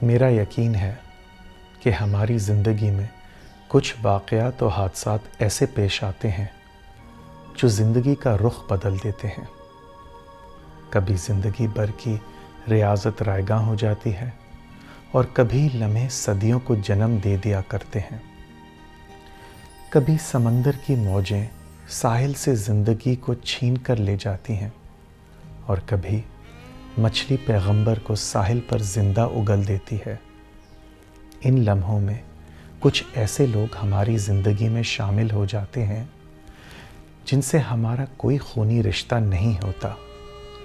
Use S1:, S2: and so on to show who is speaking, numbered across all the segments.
S1: मेरा यकीन है कि हमारी ज़िंदगी में कुछ वाक़यात और हादसात ऐसे पेश आते हैं जो ज़िंदगी का रुख बदल देते हैं। कभी ज़िंदगी भर की रियाज़त रायगां हो जाती है और कभी लम्हे सदियों को जन्म दे दिया करते हैं। कभी समंदर की मौजें साहिल से ज़िंदगी को छीन कर ले जाती हैं और कभी मछली पैगंबर को साहिल पर ज़िंदा उगल देती है। इन लम्हों में कुछ ऐसे लोग हमारी ज़िंदगी में शामिल हो जाते हैं जिनसे हमारा कोई खूनी रिश्ता नहीं होता।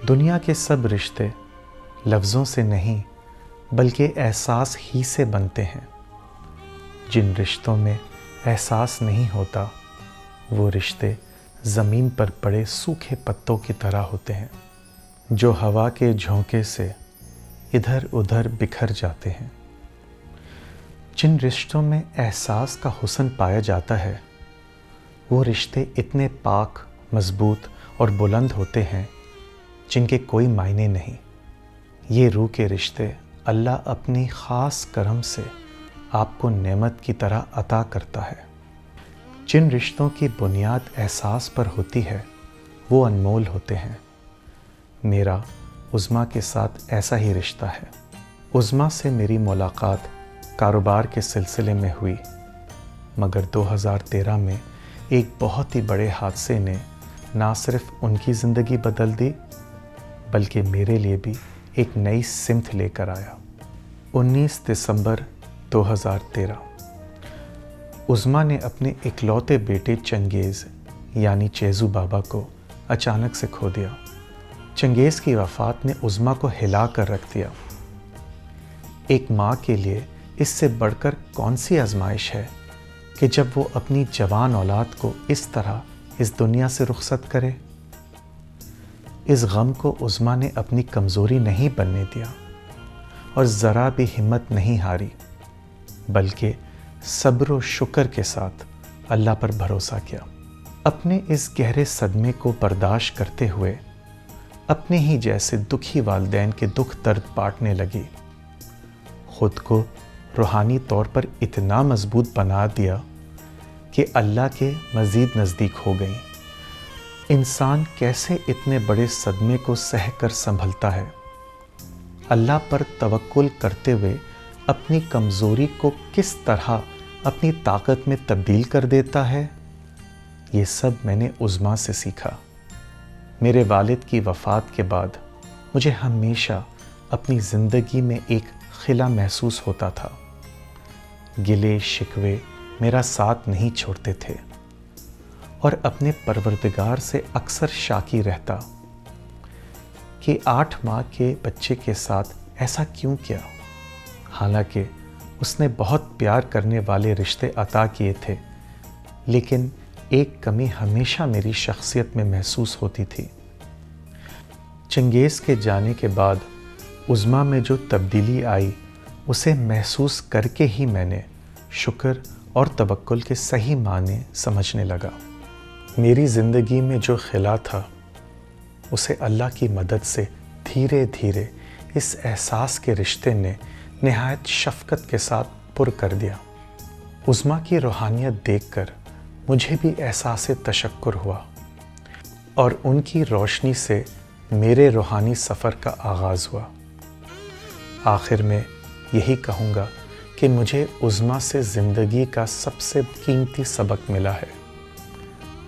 S1: दुनिया के सब रिश्ते लफ्ज़ों से नहीं बल्कि एहसास ही से बनते हैं। जिन रिश्तों में एहसास नहीं होता वो रिश्ते ज़मीन पर पड़े सूखे पत्तों की तरह होते हैं जो हवा के झोंके से इधर उधर बिखर जाते हैं। जिन रिश्तों में एहसास का हुस्न पाया जाता है वो रिश्ते इतने पाक, मजबूत और बुलंद होते हैं जिनके कोई मायने नहीं। ये रूह के रिश्ते अल्लाह अपनी ख़ास करम से आपको नेमत की तरह अता करता है। जिन रिश्तों की बुनियाद एहसास पर होती है वो अनमोल होते हैं। मेरा उज़्मा के साथ ऐसा ही रिश्ता है। उज़्मा से मेरी मुलाकात कारोबार के सिलसिले में हुई, मगर 2013 में एक बहुत ही बड़े हादसे ने ना सिर्फ उनकी ज़िंदगी बदल दी बल्कि मेरे लिए भी एक नई सिमत लेकर आया। 19 दिसंबर 2013 उज़्मा ने अपने इकलौते बेटे चंगेज़ यानी चेज़ू बाबा को अचानक से खो दिया। चंगेज़ की वफ़ात ने उज़्मा को हिला कर रख दिया। एक माँ के लिए इससे बढ़कर कौन सी आजमाइश है कि जब वो अपनी जवान औलाद को इस तरह इस दुनिया से रुखसत करे। इस गम को उज़्मा ने अपनी कमज़ोरी नहीं बनने दिया और ज़रा भी हिम्मत नहीं हारी, बल्कि सब्र और शुक्र के साथ अल्लाह पर भरोसा किया। अपने इस गहरे सदमे को बर्दाश्त करते हुए अपने ही जैसे दुखी वालिदैन के दुख दर्द बांटने लगी। खुद को रूहानी तौर पर इतना मजबूत बना दिया कि अल्लाह के मज़ीद नज़दीक हो गई। इंसान कैसे इतने बड़े सदमे को सह कर संभलता है, अल्लाह पर तवक्कुल करते हुए अपनी कमज़ोरी को किस तरह अपनी ताकत में तब्दील कर देता है, ये सब मैंने उज़्मा से सीखा। मेरे वालिद की वफ़ात के बाद मुझे हमेशा अपनी ज़िंदगी में एक खिला महसूस होता था। गिले शिकवे मेरा साथ नहीं छोड़ते थे और अपने परवरदिगार से अक्सर शाकी रहता कि 8 माह के बच्चे के साथ ऐसा क्यों किया। हालांकि उसने बहुत प्यार करने वाले रिश्ते अता किए थे, लेकिन एक कमी हमेशा मेरी शख्सियत में महसूस होती थी। चंगेज़ के जाने के बाद उज़्मा में जो तब्दीली आई उसे महसूस करके ही मैंने शुक्र और तवक्कुल के सही माने समझने लगा। मेरी ज़िंदगी में जो खिला था उसे अल्लाह की मदद से धीरे धीरे इस एहसास के रिश्ते ने निहायत शफ़क़त के साथ पुर कर दिया। उज़्मा की रूहानियत देखकर मुझे भी एहसास तशक्कुर हुआ और उनकी रोशनी से मेरे रूहानी सफ़र का आगाज़ हुआ। आखिर में यही कहूँगा कि मुझे उज़्मा से ज़िंदगी का सबसे कीमती सबक मिला है।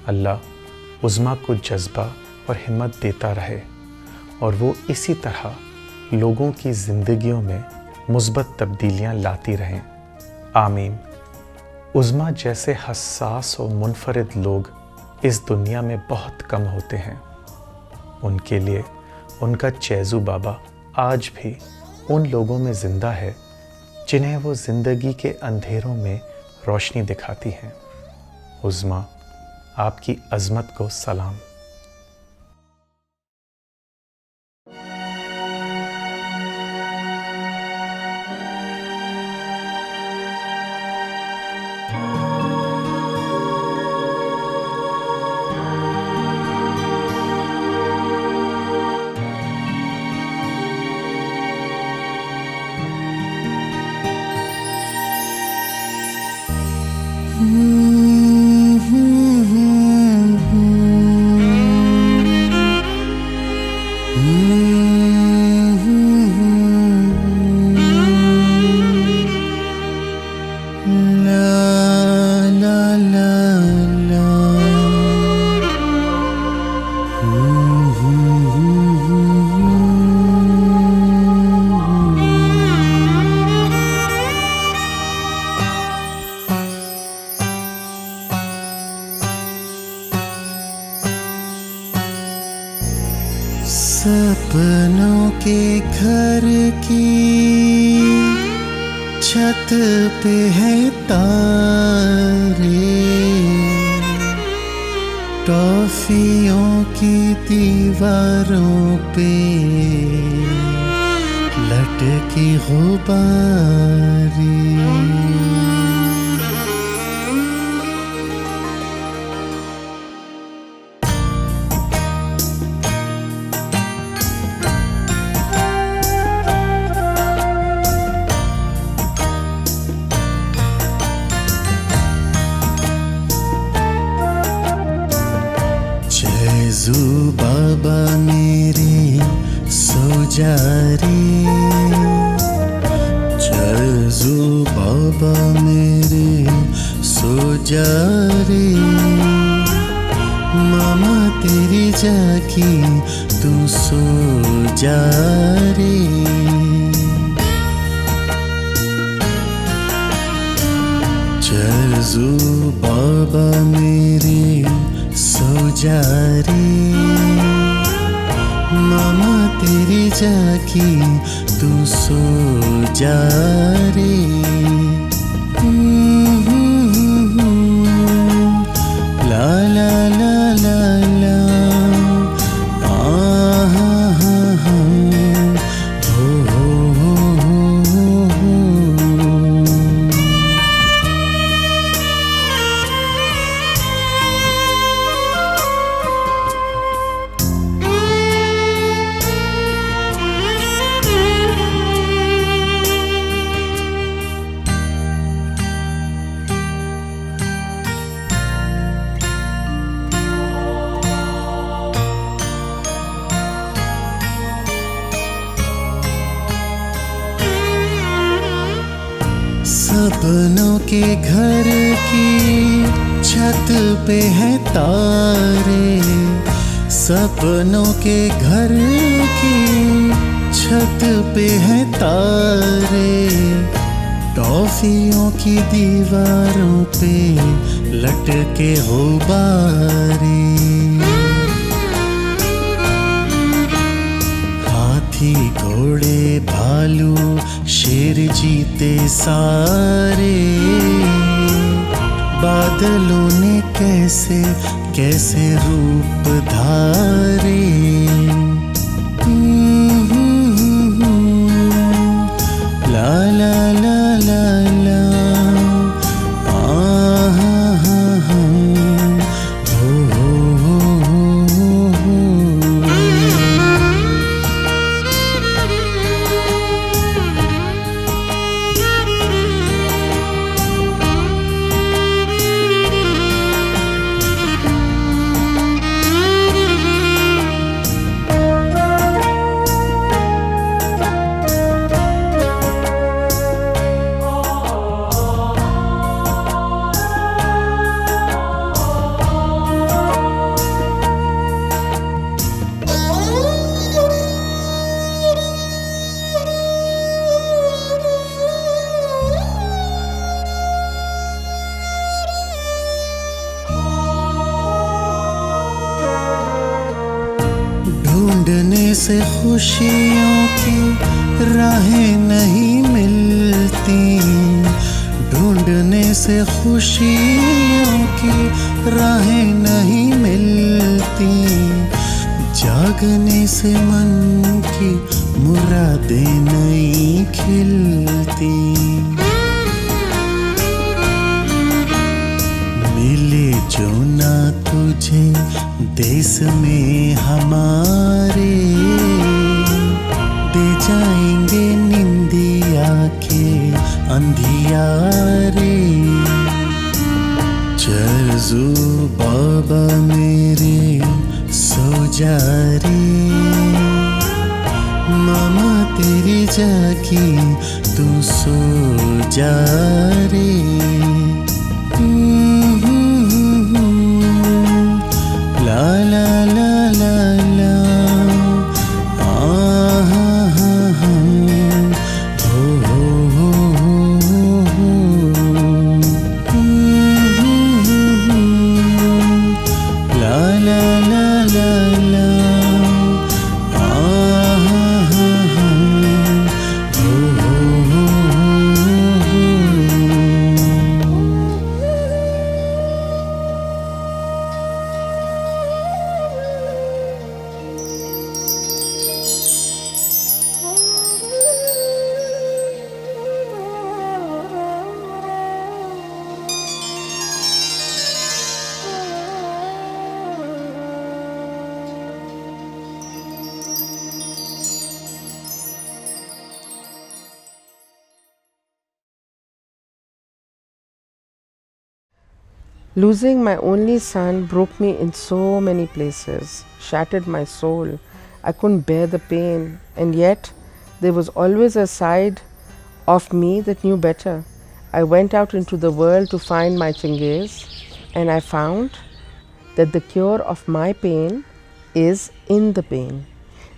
S1: अल्लाह उज़्मा को जज्बा और हिम्मत देता रहे और वो इसी तरह लोगों की ज़िंदगियों में मुस्बत तब्दीलियाँ लाती रहें। आमीन। उज़्मा जैसे हसास और मुनफरिद लोग इस दुनिया में बहुत कम होते हैं। उनके लिए उनका चेज़ू बाबा आज भी उन लोगों में ज़िंदा है जिन्हें वो ज़िंदगी के अंधेरों में रोशनी दिखाती हैं। उज़्मा, आपकी अज़मत को सलाम।
S2: के घर की छत पे है तारे, टॉफियों की दीवारों पे लटकी गुब्बारे। जैज़ू बाबा मेरे सो जा रे, जैज़ू बाबा मेरे सो जा रे, मामा तेरी जागी तू सो जा रे। जैज़ू बाबा मेरे सो जा रे, मामा तेरी जागी तू सो जा रे। ला ला ला ला ला, आ हा हा हा, हो हो हो हो हो। सपनों के घर की छत पे है तारे, सपनों के घर की छत पे है तारे, टॉफियों की दीवारों पे लटके गुब्बारे। हाथी घोड़े भालू शेर जीते सारे, बादलों ने कैसे कैसे रूप धारे। ला ला ला ला ला, आ हा हा हा, हो हो हो हो हो। ढूंढने से खुशियों की राहें नहीं मिलती, ढूंढने से खुशियों की राहें नहीं मिलती, जागने से मन की मुरादें नहीं खिलती। मिले जो ना तुझे देश में हमारे, दे जाएंगे निंदिया के अंधियारे। जैज़ू बाबा मेरे सो जा रे, मामा तेरी जागी तू सो जा रे। ला ला ला ला ला, आ हा हा हा, हो हो हो हो हो। ला ला ला ला ला, आ हा हा
S3: Losing my only son broke me in so many places, shattered my soul. I couldn't bear the pain, and yet there was always a side of me that knew better. I went out into the world to find my Chingiz, and I found that the cure of my pain is in the pain.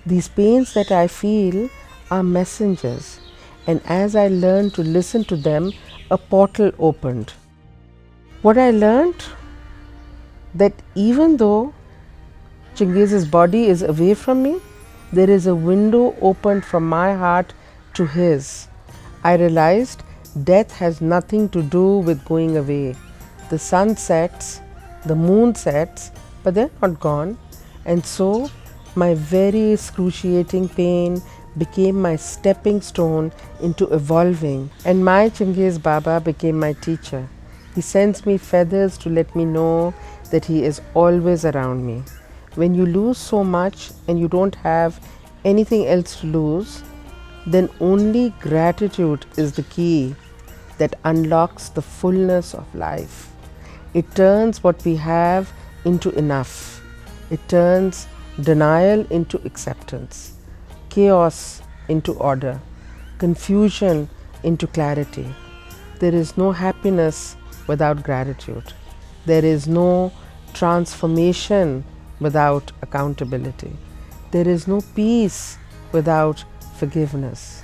S3: These pains that I feel are messengers, and as I learned to listen to them, a portal opened. What I learned, that even though Chingiz's body is away from me, there is a window opened from my heart to his. I realized death has nothing to do with going away. The sun sets, the moon sets, but they're not gone. And so my very excruciating pain became my stepping stone into evolving, and my Chingiz Baba became my teacher. He sends me feathers to let me know that he is always around me. When you lose so much and you don't have anything else to lose, then only gratitude is the key that unlocks the fullness of life. It turns what we have into enough. It turns denial into acceptance, chaos into order, confusion into clarity. There is no happiness without gratitude. There is no transformation without accountability. There is no peace without forgiveness.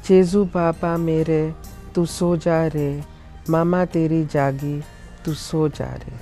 S3: Jesu Baba mere, tu so ja re, mama teri jagi, tu so ja re.